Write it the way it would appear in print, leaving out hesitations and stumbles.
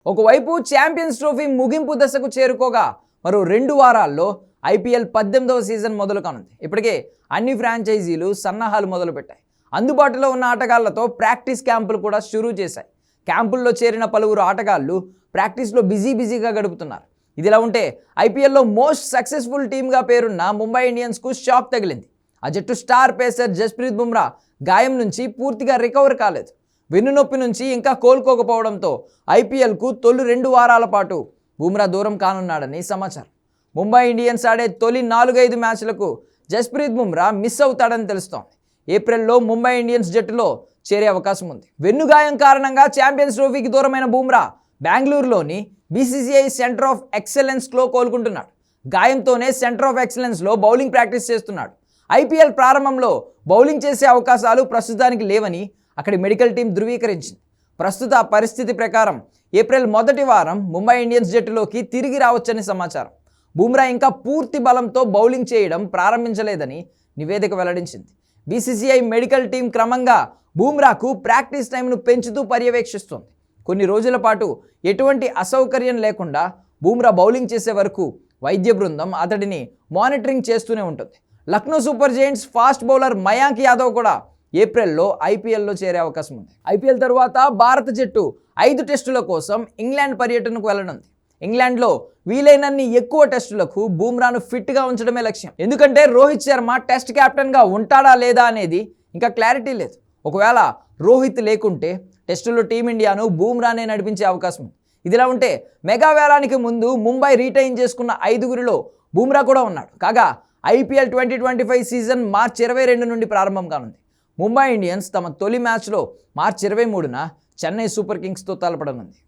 ఒకవైపు champions trophy ముగింపు దశకు చేరుకోగా మరో 2 వారాల్లో ఐపీఎల్ 18వ సీజన్ మొదలు కానుంది. ఇప్పటికే అన్ని ఫ్రాంచైజీలు సన్నాహాలు మొదలుపెట్టాయి. అందుబాటులో ఉన్న ఆటగాళ్లతో ప్రాక్టీస్ క్యాంపులు కూడా షురూ చేశాయి. క్యాంపుల్లో చేరిన పలువురు ఆటగాళ్లు ప్రాక్టీస్లో బిజీగా గడుపుతున్నారు. ఇదిలా ఉంటే ఐపీఎల్లో మోస్ట్ సక్సెస్ఫుల్ టీమ్గా పేరున్న ముంబై ఇండియన్స్కు షాక్ తగిలింది. ఆ జట్టు స్టార్ పేసర్ జస్ప్రీత్ బుమ్రా గాయం నుంచి పూర్తిగా రికవర్ కాలేదు. వెన్నునొప్పి నుంచి ఇంకా కోలుకోకపోవడంతో ఐపీఎల్కు తొలి 2 వారాల పాటు బుమ్రా దూరం కానున్నాడని సమాచారం. ముంబై ఇండియన్స్ ఆడే తొలి 4-5 మ్యాచ్లకు జస్ప్రీత్ బుమ్రా మిస్ అవుతాడని తెలుస్తోంది. ఏప్రిల్లో ముంబై ఇండియన్స్ జట్టులో చేరే అవకాశం ఉంది. వెన్నుగాయం కారణంగా ఛాంపియన్స్ ట్రోఫీకి దూరమైన బుమ్రా బెంగళూరులోని బీసీసీఐ సెంటర్ ఆఫ్ ఎక్సలెన్స్లో కోలుకుంటున్నాడు. గాయంతోనే సెంటర్ ఆఫ్ ఎక్సలెన్స్లో బౌలింగ్ ప్రాక్టీస్ చేస్తున్నాడు. ఐపీఎల్ ప్రారంభంలో బౌలింగ్ చేసే అవకాశాలు ప్రస్తుతానికి లేవని అక్కడి మెడికల్ టీం ధృవీకరించింది. ప్రస్తుత పరిస్థితి ప్రకారం ఏప్రిల్ మొదటి వారం ముంబై ఇండియన్స్ జట్టులోకి తిరిగి రావచ్చని సమాచారం. బుమ్రా ఇంకా పూర్తి బలంతో బౌలింగ్ చేయడం ప్రారంభించలేదని నివేదిక వెల్లడించింది. బీసీసీఐ మెడికల్ టీం క్రమంగా బుమ్రాకు ప్రాక్టీస్ టైంను పెంచుతూ పర్యవేక్షిస్తోంది. కొన్ని రోజుల పాటు ఎటువంటి అసౌకర్యం లేకుండా బుమ్రా బౌలింగ్ చేసే వరకు వైద్య బృందం అతడిని మానిటరింగ్ చేస్తూనే ఉంటుంది. Lucknow super Giants fast bowler Mayank Yadav కూడా ఏప్రిల్లో ఐపీఎల్లో చేరే అవకాశం ఉంది. ఐపీఎల్ తరువాత భారత జట్టు 5 టెస్టుల కోసం ఇంగ్లాండ్ పర్యటనకు వెళ్లనుంది. ఇంగ్లాండ్లో వీలైనన్ని ఎక్కువ టెస్టులకు బుమ్రాను ఫిట్గా ఉంచడమే లక్ష్యం. ఎందుకంటే రోహిత్ శర్మ టెస్ట్ కెప్టెన్గా ఉంటాడా లేదా అనేది ఇంకా క్లారిటీ లేదు. ఒకవేళ రోహిత్ లేకుంటే టెస్టులో టీమిండియాను బుమ్రానే నడిపించే అవకాశం ఉంది. ఇదిలా ఉంటే మెగా వేలానికి ముందు ముంబై రీటైన్ చేసుకున్న 5గురిలో బుమ్రా కూడా ఉన్నాడు. కాగా ఐపీఎల్ 2025 సీజన్ మార్చి 22 నుండి ప్రారంభం కానుంది. ముంబై ఇండియన్స్ తమ తొలి మ్యాచ్లో మార్చి 23న చెన్నై సూపర్ కింగ్స్తో తలపడనుంది.